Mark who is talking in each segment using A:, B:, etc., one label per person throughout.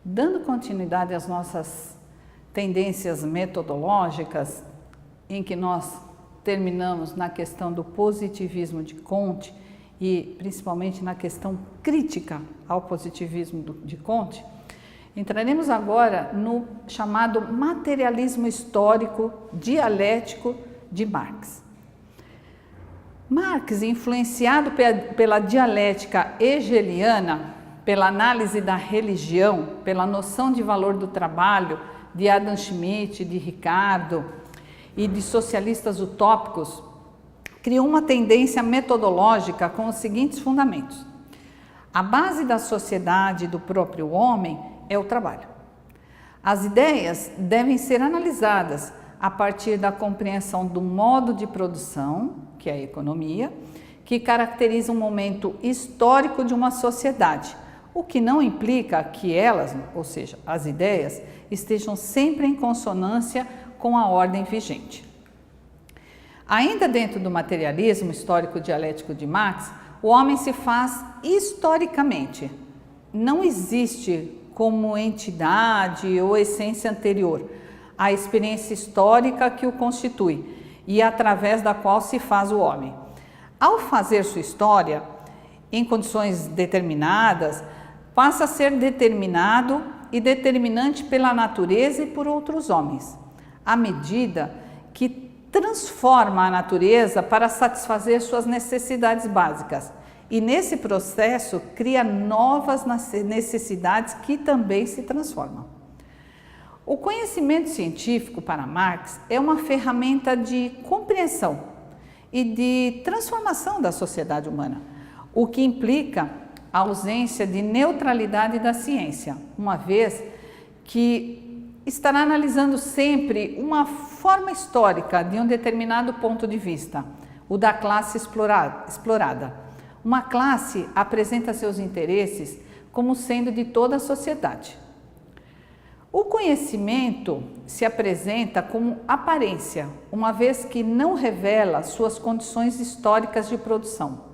A: Dando continuidade às nossas tendências metodológicas, em que nós terminamos na questão do positivismo de Comte e principalmente na questão crítica ao positivismo de Comte, entraremos agora no chamado materialismo histórico dialético de Marx. Marx, influenciado pela dialética hegeliana, pela análise da religião, pela noção de valor do trabalho de Adam Smith, de Ricardo e de socialistas utópicos, criou uma tendência metodológica com os seguintes fundamentos. A base da sociedade e do próprio homem é o trabalho. As ideias devem ser analisadas a partir da compreensão do modo de produção, que é a economia, que caracteriza um momento histórico de uma sociedade, o que não implica que elas, ou seja, as ideias, estejam sempre em consonância com a ordem vigente. Ainda dentro do materialismo histórico dialético de Marx, o homem se faz historicamente. Não existe como entidade ou essência anterior à experiência histórica que o constitui e através da qual se faz o homem. Ao fazer sua história, em condições determinadas, passa a ser determinado e determinante pela natureza e por outros homens, à medida que transforma a natureza para satisfazer suas necessidades básicas e nesse processo cria novas necessidades que também se transformam. O conhecimento científico para Marx é uma ferramenta de compreensão e de transformação da sociedade humana, o que implica a ausência de neutralidade da ciência, uma vez que estará analisando sempre uma forma histórica de um determinado ponto de vista, o da classe explorada. Uma classe apresenta seus interesses como sendo de toda a sociedade. O conhecimento se apresenta como aparência, uma vez que não revela suas condições históricas de produção.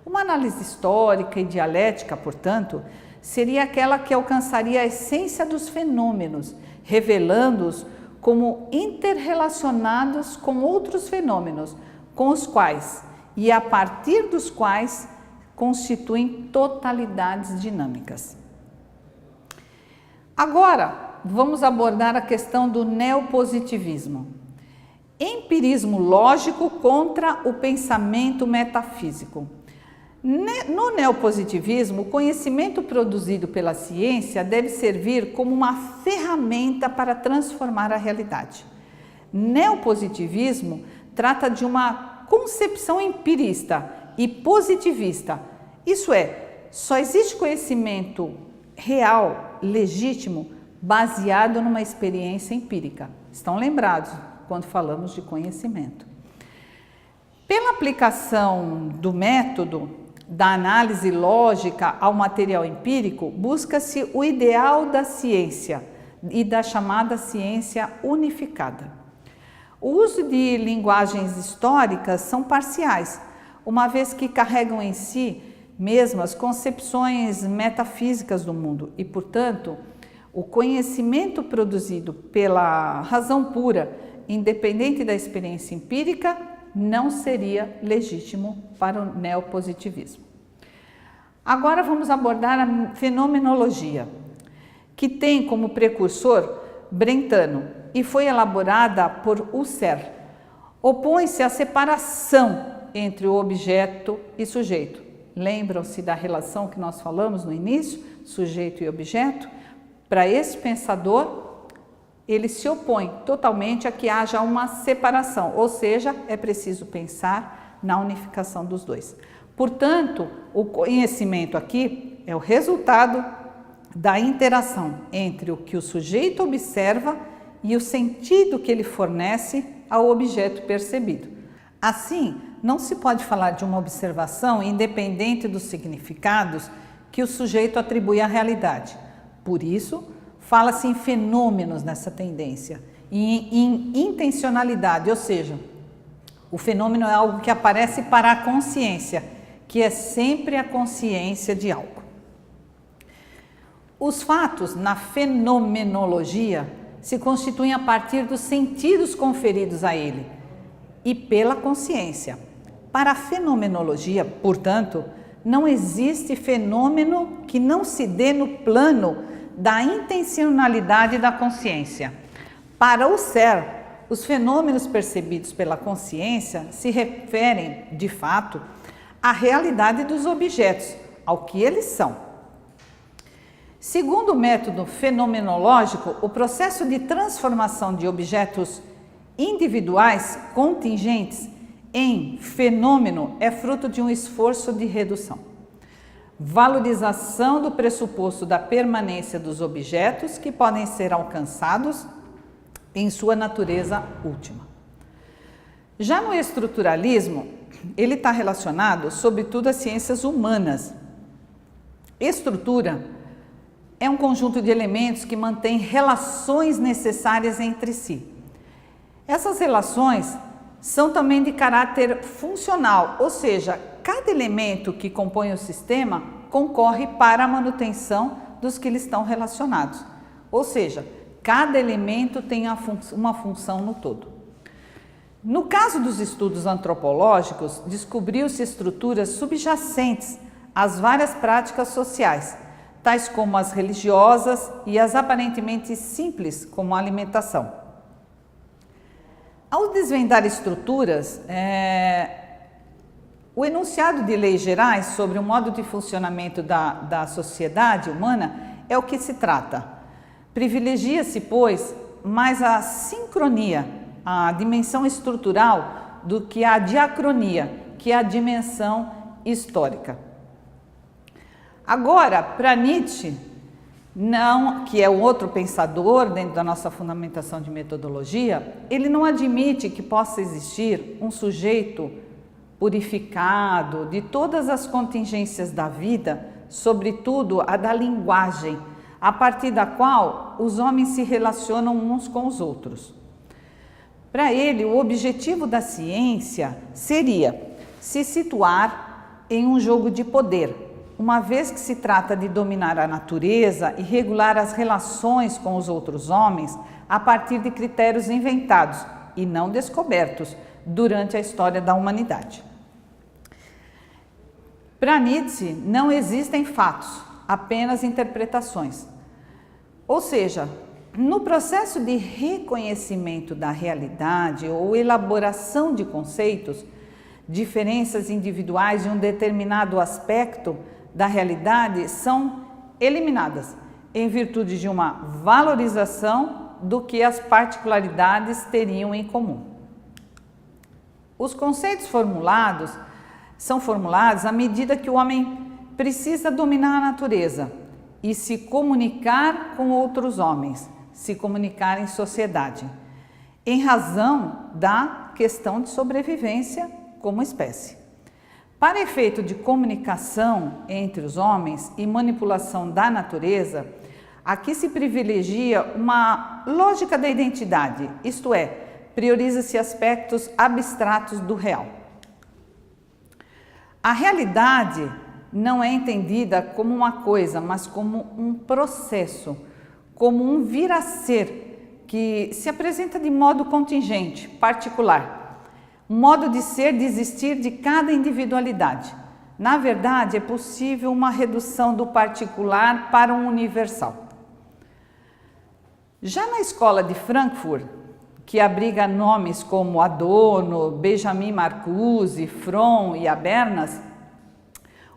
A: Uma análise histórica e dialética, portanto, seria aquela que alcançaria a essência dos fenômenos, revelando-os como interrelacionados com outros fenômenos, com os quais e a partir dos quais constituem totalidades dinâmicas. Agora, vamos abordar a questão do neopositivismo. Empirismo lógico contra o pensamento metafísico. No neopositivismo, o conhecimento produzido pela ciência deve servir como uma ferramenta para transformar a realidade. Neopositivismo trata de uma concepção empirista e positivista, isso é, só existe conhecimento real, legítimo, baseado numa experiência empírica. Estão lembrados quando falamos de conhecimento. Pela aplicação do método da análise lógica ao material empírico, busca-se o ideal da ciência e da chamada ciência unificada. O uso de linguagens históricas são parciais, uma vez que carregam em si mesmas concepções metafísicas do mundo e, portanto, o conhecimento produzido pela razão pura, independente da experiência empírica, não seria legítimo para o neopositivismo. Agora vamos abordar a fenomenologia, que tem como precursor Brentano e foi elaborada por Husserl. Opõe-se à separação entre o objeto e sujeito. Lembram-se da relação que nós falamos no início, sujeito e objeto? Para esse pensador, ele se opõe totalmente a que haja uma separação, ou seja, é preciso pensar na unificação dos dois. Portanto, o conhecimento aqui é o resultado da interação entre o que o sujeito observa e o sentido que ele fornece ao objeto percebido. Assim, não se pode falar de uma observação independente dos significados que o sujeito atribui à realidade. Por isso, fala-se em fenômenos nessa tendência e em intencionalidade, ou seja, o fenômeno é algo que aparece para a consciência, que é sempre a consciência de algo. Os fatos na fenomenologia se constituem a partir dos sentidos conferidos a ele e pela consciência. Para a fenomenologia, portanto, não existe fenômeno que não se dê no plano da intencionalidade da consciência. Para o Husserl, os fenômenos percebidos pela consciência se referem, de fato, à realidade dos objetos, ao que eles são. Segundo o método fenomenológico, o processo de transformação de objetos individuais contingentes em fenômeno é fruto de um esforço de redução, valorização do pressuposto da permanência dos objetos que podem ser alcançados em sua natureza última. Já no estruturalismo, ele está relacionado sobretudo às ciências humanas. Estrutura é um conjunto de elementos que mantém relações necessárias entre si. Essas relações são também de caráter funcional, ou seja, cada elemento que compõe o sistema concorre para a manutenção dos que lhes estão relacionados. Ou seja, cada elemento tem uma função no todo. No caso dos estudos antropológicos, descobriu-se estruturas subjacentes às várias práticas sociais, tais como as religiosas e as aparentemente simples, como a alimentação. Ao desvendar estruturas, o enunciado de leis gerais sobre o modo de funcionamento da sociedade humana é o que se trata. Privilegia-se, pois, mais a sincronia, a dimensão estrutural, do que a diacronia, que é a dimensão histórica. Agora, para Nietzsche, que é um outro pensador dentro da nossa fundamentação de metodologia, ele não admite que possa existir um sujeito purificado de todas as contingências da vida, sobretudo a da linguagem, a partir da qual os homens se relacionam uns com os outros. Para ele, o objetivo da ciência seria se situar em um jogo de poder, uma vez que se trata de dominar a natureza e regular as relações com os outros homens a partir de critérios inventados e não descobertos durante a história da humanidade. Para Nietzsche, não existem fatos, apenas interpretações. Ou seja, no processo de reconhecimento da realidade ou elaboração de conceitos, diferenças individuais de um determinado aspecto da realidade são eliminadas em virtude de uma valorização do que as particularidades teriam em comum. Os conceitos são formulados à medida que o homem precisa dominar a natureza e se comunicar com outros homens, se comunicar em sociedade, em razão da questão de sobrevivência como espécie. Para efeito de comunicação entre os homens e manipulação da natureza, aqui se privilegia uma lógica da identidade, isto é, prioriza-se aspectos abstratos do real. A realidade não é entendida como uma coisa, mas como um processo, como um vir a ser que se apresenta de modo contingente, particular. Um modo de ser, de existir de cada individualidade. Na verdade, é possível uma redução do particular para um universal. Já na escola de Frankfurt, que abriga nomes como Adorno, Benjamin Marcuse, Fromm e Habermas,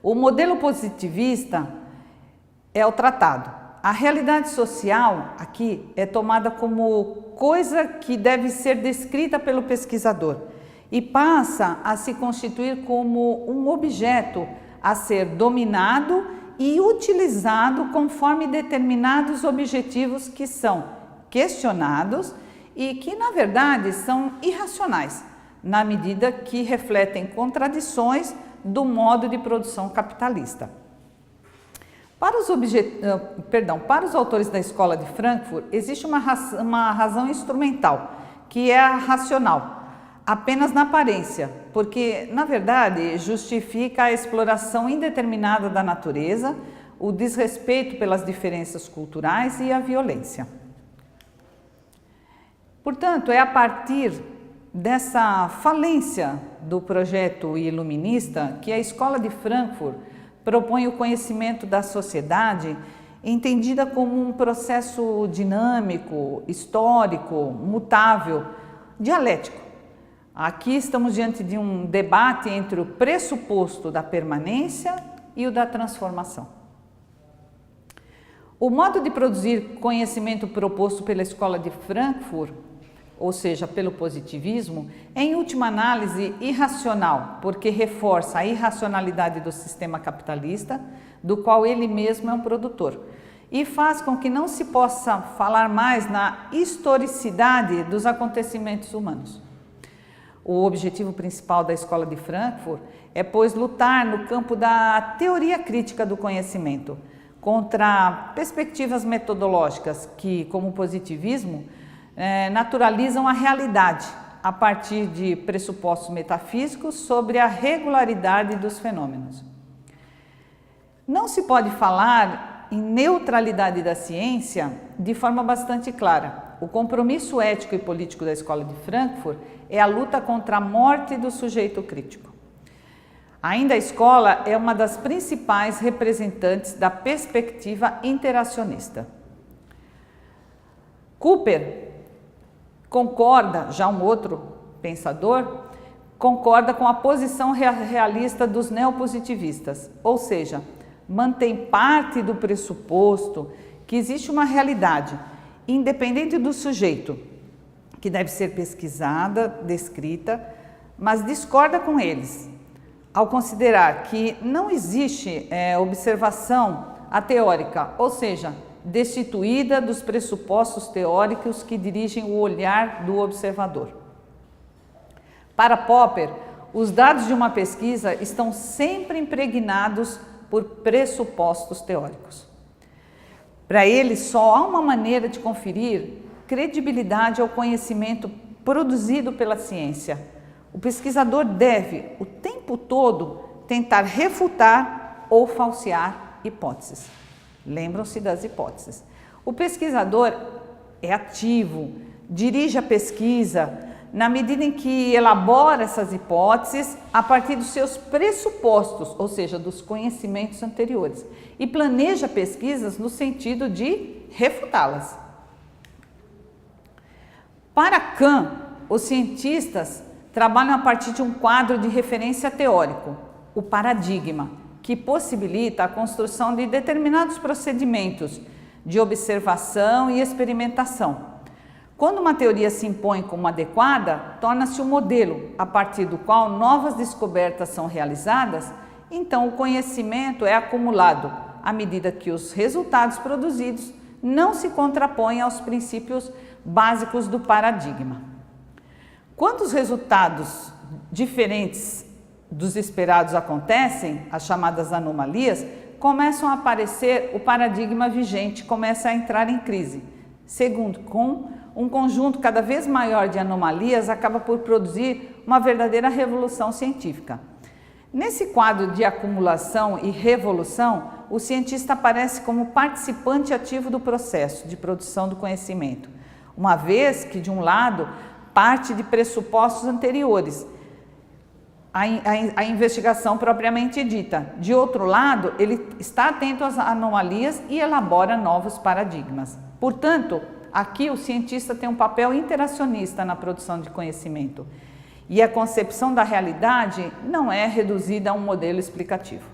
A: o modelo positivista é o tratado. A realidade social aqui é tomada como coisa que deve ser descrita pelo pesquisador e passa a se constituir como um objeto a ser dominado e utilizado conforme determinados objetivos que são questionados e que, na verdade, são irracionais, na medida que refletem contradições do modo de produção capitalista. Para os autores da escola de Frankfurt, existe uma razão instrumental, que é a racional, apenas na aparência, porque, na verdade, justifica a exploração indeterminada da natureza, o desrespeito pelas diferenças culturais e a violência. Portanto, é a partir dessa falência do projeto iluminista que a Escola de Frankfurt propõe o conhecimento da sociedade entendida como um processo dinâmico, histórico, mutável, dialético. Aqui estamos diante de um debate entre o pressuposto da permanência e o da transformação. O modo de produzir conhecimento proposto pela Escola de Frankfurt, ou seja, pelo positivismo, é em última análise irracional, porque reforça a irracionalidade do sistema capitalista, do qual ele mesmo é um produtor, e faz com que não se possa falar mais na historicidade dos acontecimentos humanos. O objetivo principal da Escola de Frankfurt é, pois, lutar no campo da teoria crítica do conhecimento, contra perspectivas metodológicas que, como o positivismo, naturalizam a realidade a partir de pressupostos metafísicos sobre a regularidade dos fenômenos. Não se pode falar em neutralidade da ciência de forma bastante clara. O compromisso ético e político da Escola de Frankfurt é a luta contra a morte do sujeito crítico. Ainda a escola é uma das principais representantes da perspectiva interacionista. Cooper concorda, já um outro pensador, concorda com a posição realista dos neopositivistas, ou seja, mantém parte do pressuposto que existe uma realidade independente do sujeito, que deve ser pesquisada, descrita, mas discorda com eles, ao considerar que não existe observação ateórica, ou seja, destituída dos pressupostos teóricos que dirigem o olhar do observador. Para Popper, os dados de uma pesquisa estão sempre impregnados por pressupostos teóricos. Para ele, só há uma maneira de conferir credibilidade ao conhecimento produzido pela ciência. O pesquisador deve, o tempo todo, tentar refutar ou falsear hipóteses. Lembram-se das hipóteses. O pesquisador é ativo, dirige a pesquisa na medida em que elabora essas hipóteses a partir dos seus pressupostos, ou seja, dos conhecimentos anteriores, e planeja pesquisas no sentido de refutá-las. Para Kant, os cientistas trabalham a partir de um quadro de referência teórico, o paradigma, que possibilita a construção de determinados procedimentos de observação e experimentação. Quando uma teoria se impõe como adequada, torna-se um modelo a partir do qual novas descobertas são realizadas, então o conhecimento é acumulado à medida que os resultados produzidos não se contrapõem aos princípios básicos do paradigma. Quando os resultados diferentes dos esperados acontecem, as chamadas anomalias, começam a aparecer, o paradigma vigente começa a entrar em crise. Segundo, com um conjunto cada vez maior de anomalias acaba por produzir uma verdadeira revolução científica. Nesse quadro de acumulação e revolução, o cientista aparece como participante ativo do processo de produção do conhecimento, uma vez que, de um lado, parte de pressupostos anteriores, a investigação propriamente dita. De outro lado, ele está atento às anomalias e elabora novos paradigmas. Portanto, aqui o cientista tem um papel interacionista na produção de conhecimento. E a concepção da realidade não é reduzida a um modelo explicativo.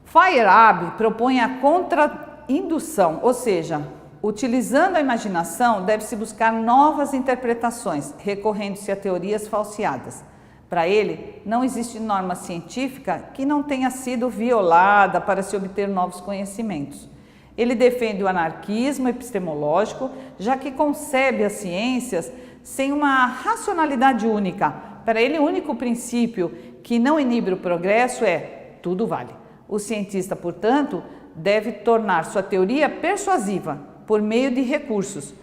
A: Feyerabend propõe a contraindução, ou seja, utilizando a imaginação, deve-se buscar novas interpretações, recorrendo-se a teorias falseadas. Para ele, não existe norma científica que não tenha sido violada para se obter novos conhecimentos. Ele defende o anarquismo epistemológico, já que concebe as ciências sem uma racionalidade única. Para ele, o único princípio que não inibe o progresso é tudo vale. O cientista, portanto, deve tornar sua teoria persuasiva por meio de recursos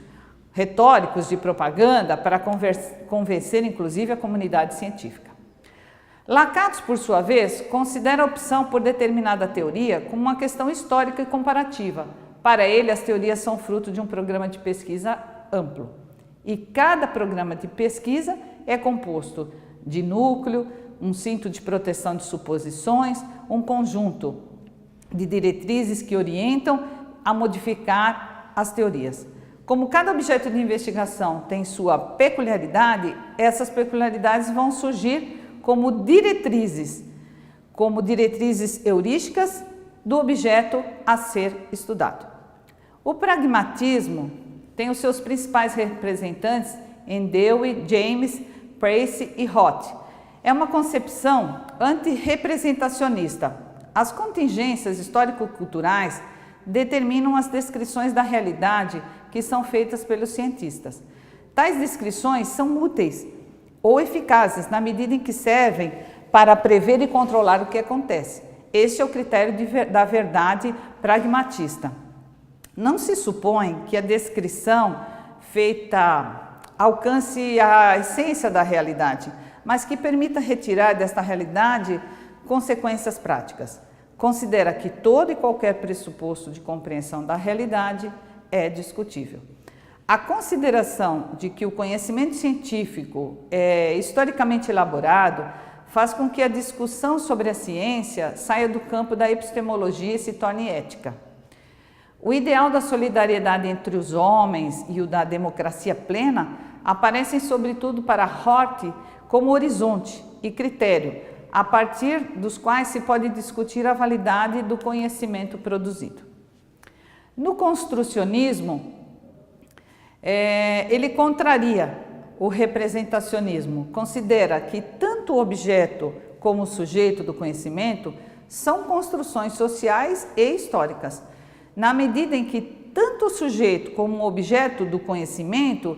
A: retóricos de propaganda para convencer inclusive a comunidade científica. Lakatos, por sua vez, considera a opção por determinada teoria como uma questão histórica e comparativa. Para ele, as teorias são fruto de um programa de pesquisa amplo. E cada programa de pesquisa é composto de núcleo, um cinto de proteção de suposições, um conjunto de diretrizes que orientam a modificar as teorias. Como cada objeto de investigação tem sua peculiaridade, essas peculiaridades vão surgir como diretrizes heurísticas do objeto a ser estudado. O pragmatismo tem os seus principais representantes em Dewey, James, Price e Roth. É uma concepção antirrepresentacionista. As contingências histórico-culturais determinam as descrições da realidade que são feitas pelos cientistas. Tais descrições são úteis ou eficazes na medida em que servem para prever e controlar o que acontece. Este é o critério da verdade pragmatista. Não se supõe que a descrição feita alcance a essência da realidade, mas que permita retirar desta realidade consequências práticas. Considera que todo e qualquer pressuposto de compreensão da realidade é discutível. A consideração de que o conhecimento científico é historicamente elaborado faz com que a discussão sobre a ciência saia do campo da epistemologia e se torne ética. O ideal da solidariedade entre os homens e o da democracia plena aparecem sobretudo para Roth como horizonte e critério, a partir dos quais se pode discutir a validade do conhecimento produzido. No construcionismo, ele contraria o representacionismo, considera que tanto o objeto como o sujeito do conhecimento são construções sociais e históricas, na medida em que tanto o sujeito como o objeto do conhecimento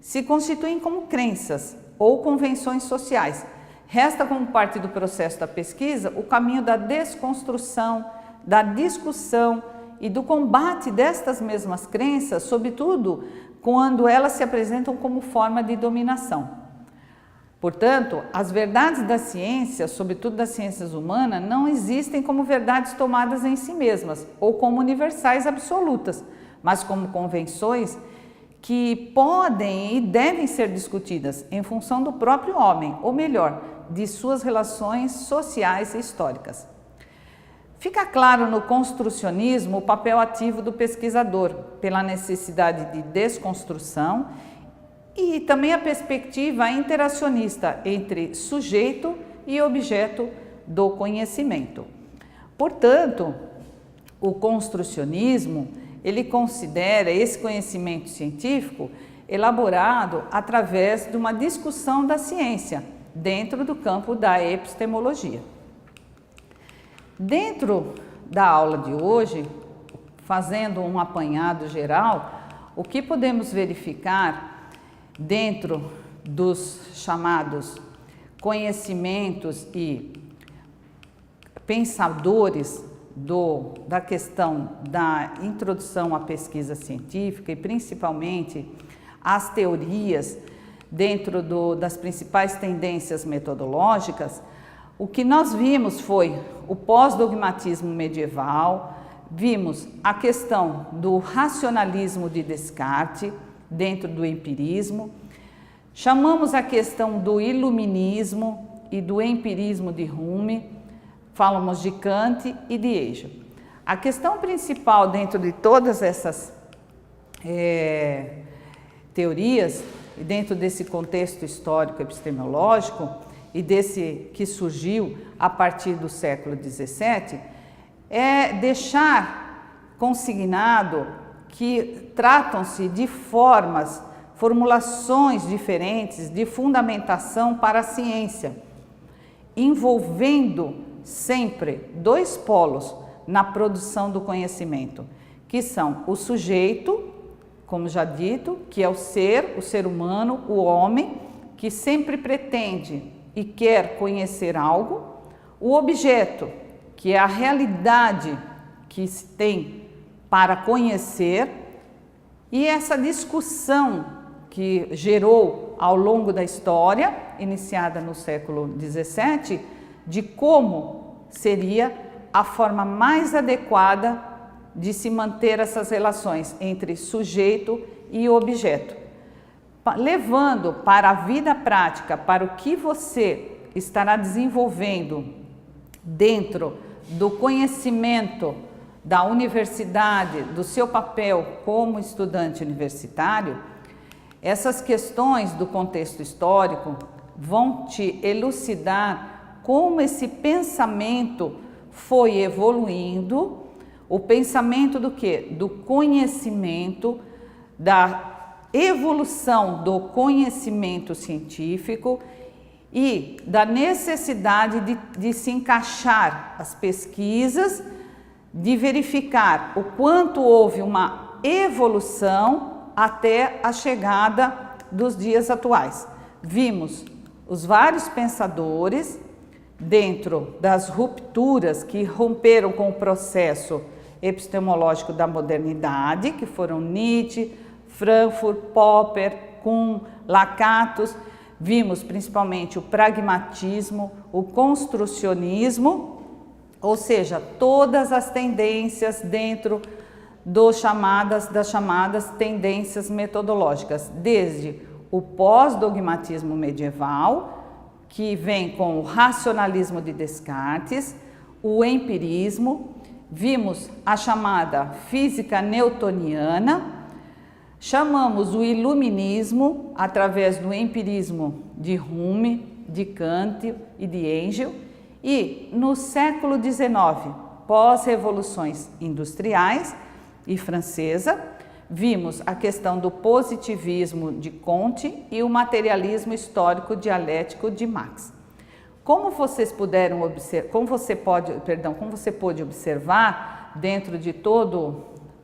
A: se constituem como crenças ou convenções sociais. Resta como parte do processo da pesquisa o caminho da desconstrução, da discussão e do combate destas mesmas crenças, sobretudo quando elas se apresentam como forma de dominação. Portanto, as verdades da ciência, sobretudo das ciências humanas, não existem como verdades tomadas em si mesmas ou como universais absolutas, mas como convenções que podem e devem ser discutidas em função do próprio homem, ou melhor, de suas relações sociais e históricas. Fica claro no construcionismo o papel ativo do pesquisador, pela necessidade de desconstrução e também a perspectiva interacionista entre sujeito e objeto do conhecimento. Portanto, o construcionismo, ele considera esse conhecimento científico elaborado através de uma discussão da ciência, dentro do campo da epistemologia. Dentro da aula de hoje, fazendo um apanhado geral, o que podemos verificar dentro dos chamados conhecimentos e pensadores da questão da introdução à pesquisa científica e principalmente as teorias dentro das principais tendências metodológicas, o que nós vimos foi o pós-dogmatismo medieval, vimos a questão do racionalismo de Descartes dentro do empirismo, chamamos a questão do iluminismo e do empirismo de Hume, falamos de Kant e de Hegel. A questão principal dentro de todas essas teorias, e dentro desse contexto histórico epistemológico, e desse que surgiu a partir do século XVII, é deixar consignado que tratam-se de formulações diferentes de fundamentação para a ciência, envolvendo sempre dois polos na produção do conhecimento, que são o sujeito, como já dito, que é o ser humano, o homem, que sempre pretende e quer conhecer algo, o objeto, que é a realidade que se tem para conhecer, e essa discussão que gerou ao longo da história, iniciada no século XVII, de como seria a forma mais adequada de se manter essas relações entre sujeito e objeto, levando para a vida prática, para o que você estará desenvolvendo dentro do conhecimento da universidade, do seu papel como estudante universitário. Essas questões do contexto histórico vão te elucidar como esse pensamento foi evoluindo, o pensamento do quê? Do conhecimento, da evolução do conhecimento científico e da necessidade de se encaixar as pesquisas, de verificar o quanto houve uma evolução até a chegada dos dias atuais. Vimos os vários pensadores dentro das rupturas que romperam com o processo epistemológico da modernidade, que foram Nietzsche, Frankfurt, Popper, Kuhn, Lakatos. Vimos principalmente o pragmatismo, o construcionismo, ou seja, todas as tendências dentro das chamadas tendências metodológicas, desde o pós-dogmatismo medieval, que vem com o racionalismo de Descartes, o empirismo, vimos a chamada física newtoniana, chamamos o iluminismo através do empirismo de Hume, de Kant e de Hegel, e no século XIX, pós-revoluções industriais e francesa, vimos a questão do positivismo de Comte e o materialismo histórico dialético de Marx. Como vocês puderam observar, como você pôde observar dentro de toda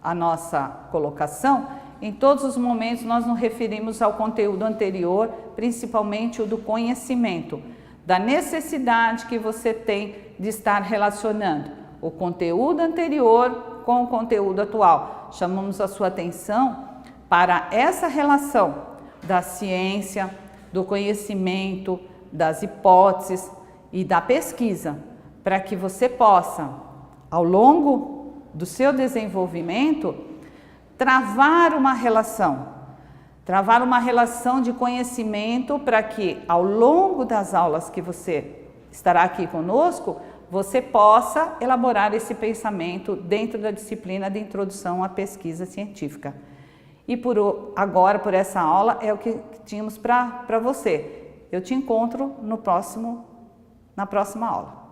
A: a nossa colocação, em todos os momentos nós nos referimos ao conteúdo anterior, principalmente o do conhecimento, da necessidade que você tem de estar relacionando o conteúdo anterior com o conteúdo atual. Chamamos a sua atenção para essa relação da ciência, do conhecimento, das hipóteses e da pesquisa, para que você possa, ao longo do seu desenvolvimento, travar uma relação de conhecimento para que, ao longo das aulas que você estará aqui conosco, você possa elaborar esse pensamento dentro da disciplina de introdução à pesquisa científica. E agora, por essa aula, é o que tínhamos para você. Eu te encontro na próxima aula.